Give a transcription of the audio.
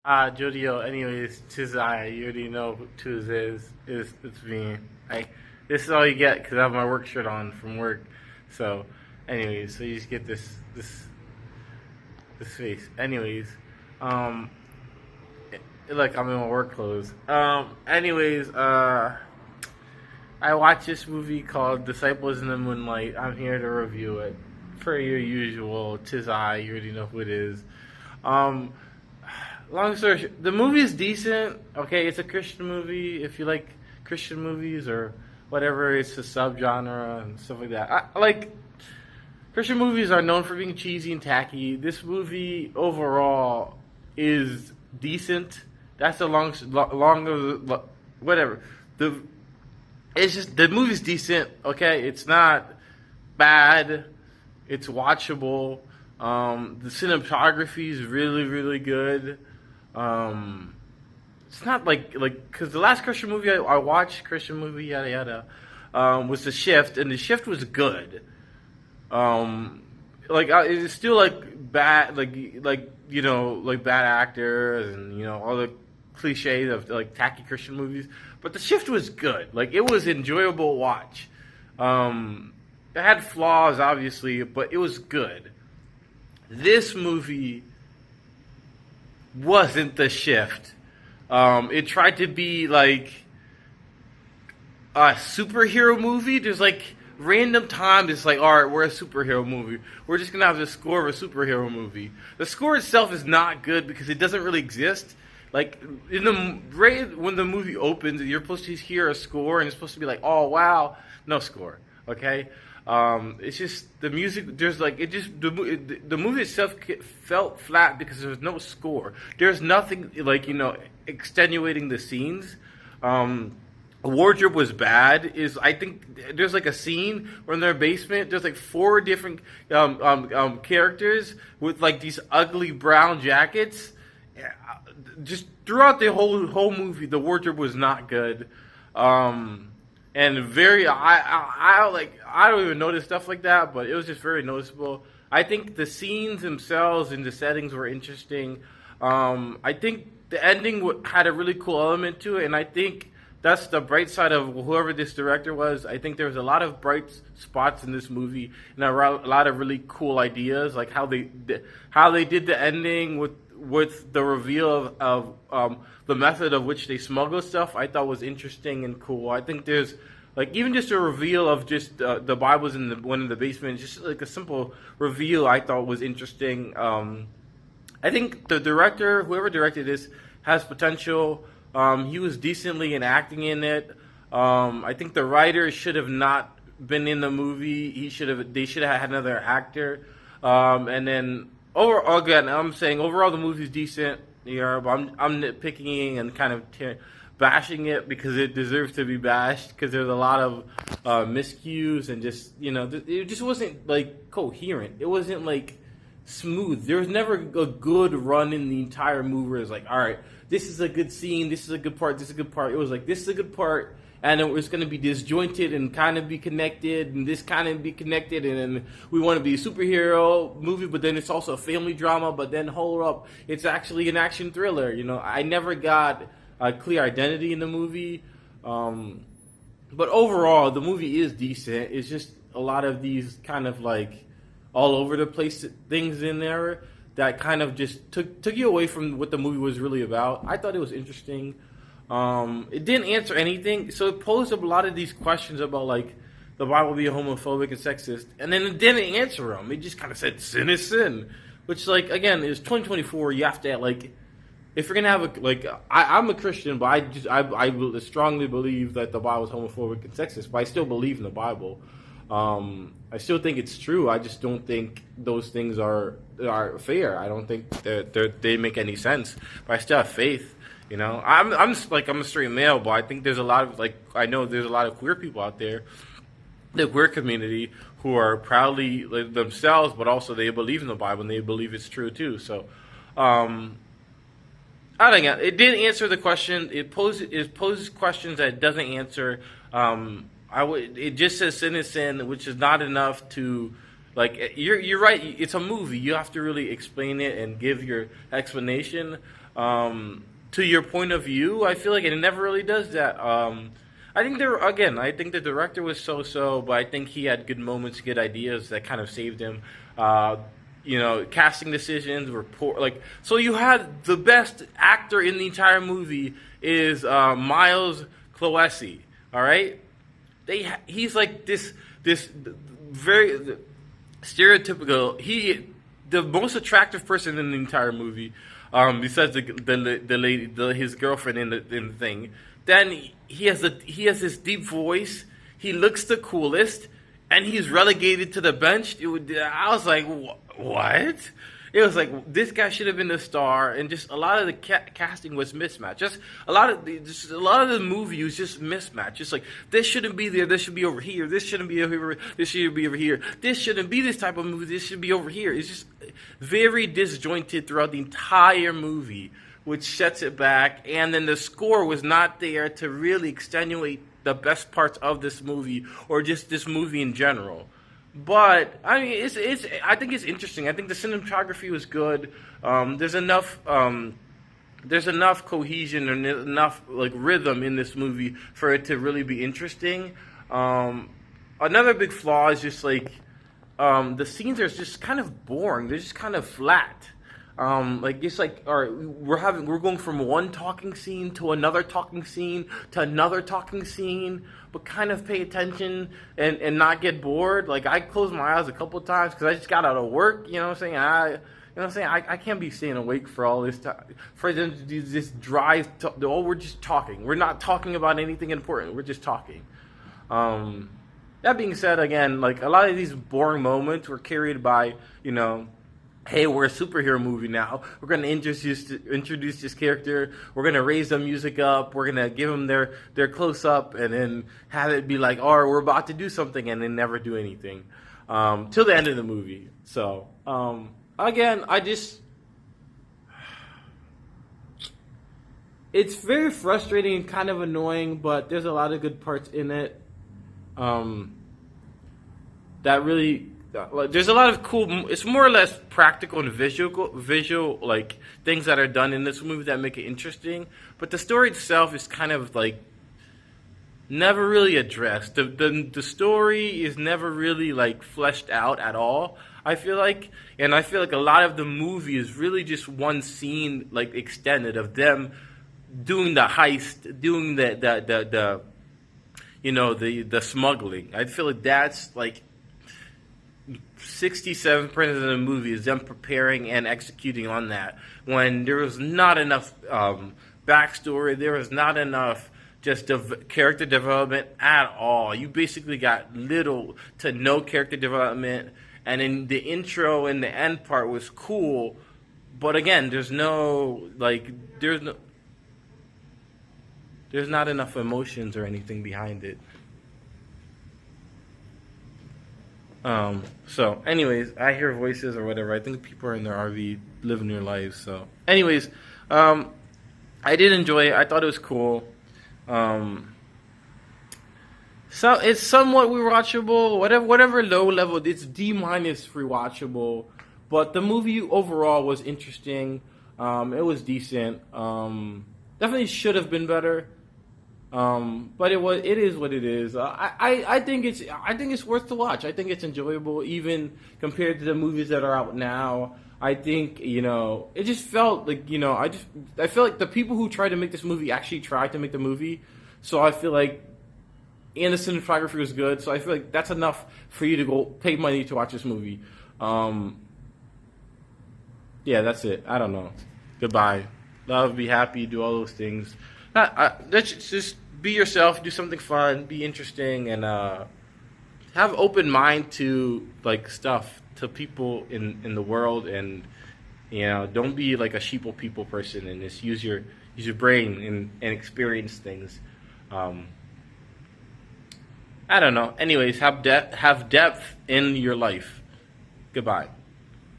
Jodio, anyways, tis I. You already know who tis is. It's me. This is all you get because I have my work shirt on from work. So, anyways, so you just get this face. Anyways, um, look, I'm in my work clothes. I watched this movie called Disciples in the Moonlight. I'm here to review it. Per your usual, tis I. You already know who it is. Um, Long story short, the movie is decent. Okay, it's a Christian movie. If you like Christian movies or whatever, it's a subgenre and stuff like that. I like Christian movies are known for being cheesy and tacky. This movie overall is decent. That's the whatever. It's just the movie's decent. Okay, it's not bad. It's watchable. The cinematography is really, really good. It's not like because the last Christian movie I watched, Christian movie yada yada, was The Shift, and The Shift was good. It's still like bad, like bad actors and all the cliches of like tacky Christian movies. But The Shift was good. Like it was enjoyable to watch. It had flaws obviously, but it was good. This movie wasn't The Shift. It tried to be like a superhero movie. There's like random times it's like, all right, we're a superhero movie. We're just gonna have the score of a superhero movie. The score itself is not good because it doesn't really exist. Like when the movie opens, you're supposed to hear a score and it's supposed to be like, oh wow, no score. Okay. It's just the music. There's like it just the movie itself felt flat because there was no score. There's nothing like extenuating the scenes. Wardrobe was bad. I think there's like a scene where in their basement there's like four different characters with like these ugly brown jackets. Just throughout the whole movie, the wardrobe was not good. And I don't even notice stuff like that, but it was just very noticeable. I think the scenes themselves and the settings were interesting. I think the ending had a really cool element to it, and I think that's the bright side of whoever this director was. I think there was a lot of bright spots in this movie and a lot of really cool ideas, like how they did the ending with the reveal of the method of which they smuggle stuff. I thought was interesting and cool. I think there's like even just a reveal of just the Bible's in one in the basement, just like a simple reveal. I thought was interesting. I think the director, whoever directed this, has potential. He was decently in acting in it. I think the writer should have not been in the movie. They should have had another actor. And then again, I'm saying overall the movie's decent. But I'm nitpicking and kind of bashing it because it deserves to be bashed because there's a lot of miscues and just it just wasn't like coherent. It wasn't like smooth. There was never a good run in the entire movie where it's like, all right, this is a good scene, this is a good part, this is a good part. It was like, this is a good part, and it was going to be disjointed and kind of be connected, and this kind of be connected, and then we want to be a superhero movie, but then it's also a family drama, but then hold up, it's actually an action thriller. I never got a clear identity in the movie. But overall, the movie is decent. It's just a lot of these kind of like all over the place things in there that kind of just took you away from what the movie was really about. I thought it was interesting. It didn't answer anything, so it posed up a lot of these questions about like the Bible being homophobic and sexist, and then it didn't answer them. It just kind of said sin is sin, which like again is 2024. You have to like if you're gonna have I'm a Christian, but I strongly believe that the Bible is homophobic and sexist, but I still believe in the Bible. I still think it's true. I just don't think those things are fair. I don't think they make any sense. But I still have faith. I'm a straight male, but I think there's a lot of I know there's a lot of queer people out there, the queer community, who are proudly themselves, but also they believe in the Bible and they believe it's true too. So, I think it did answer the question. It poses questions that it doesn't answer. It just says sin is sin, which is not enough to Like you're right. It's a movie. You have to really explain it and give your explanation to your point of view. I feel like it never really does that. I think I think the director was so, but I think he had good moments, good ideas that kind of saved him. Casting decisions were poor. Like, so you had the best actor in the entire movie is Miles Cloesi. All right, he's like this very stereotypical. The most attractive person in the entire movie, besides the lady, his girlfriend in the thing. Then he has this deep voice. He looks the coolest, and he's relegated to the bench. I was like, what? It was like this guy should have been the star, and just a lot of the casting was mismatched. Just a lot of the movie was just mismatched. Just like this shouldn't be there. This should be over here. This shouldn't be over here. This should be over here. This shouldn't be this type of movie. This should be over here. It's just very disjointed throughout the entire movie, which sets it back. And then the score was not there to really extenuate the best parts of this movie or just this movie in general. But I mean, I think it's interesting. I think the cinematography was good. There's enough cohesion and enough like rhythm in this movie for it to really be interesting. Another big flaw is just like the scenes are just kind of boring. They're just kind of flat. All right, we're going from one talking scene to another talking scene to another talking scene, but kind of pay attention and not get bored. Like, I closed my eyes a couple of times because I just got out of work. You know what I'm saying? I can't be staying awake for all this time for them to do this dry. We're just talking. We're not talking about anything important. We're just talking. That being said, again, like a lot of these boring moments were carried by hey, we're a superhero movie now. We're going to introduce this character. We're going to raise the music up. We're going to give them their close-up and then have it be like, oh, we're about to do something, and then never do anything till the end of the movie. So, again, it's very frustrating and kind of annoying, but there's a lot of good parts in it that really... There's a lot of cool. It's more or less practical and visual like things that are done in this movie that make it interesting. But the story itself is kind of like never really addressed. The story is never really like fleshed out at all. I feel like a lot of the movie is really just one scene like extended of them doing the heist, doing the smuggling. I feel like that's like 67% of the movie is them preparing and executing on that. When there was not enough backstory, there was not enough just character development at all. You basically got little to no character development, and in the intro and the end part was cool, but again, there's not enough emotions or anything behind it. So anyways, I hear voices or whatever. I think people are in their RV living their lives. So anyways, I did enjoy it. I thought it was cool. So it's somewhat rewatchable. Whatever low level, it's D- rewatchable. But the movie overall was interesting. It was decent. Definitely should have been better. But it is what it is. I think it's worth to watch. I think it's enjoyable, even compared to the movies that are out now. I think, it just felt like, I feel like the people who tried to make this movie actually tried to make the movie. So I feel like, and the cinematography was good. So I feel like that's enough for you to go pay money to watch this movie. Yeah, that's it. I don't know. Goodbye. Love, be happy, do all those things. Let's just be yourself, do something fun, be interesting, and have open mind to like stuff, to people in the world, and don't be like a sheeple people person, and just use your brain and experience things. I don't know. Anyways, have depth in your life. Goodbye.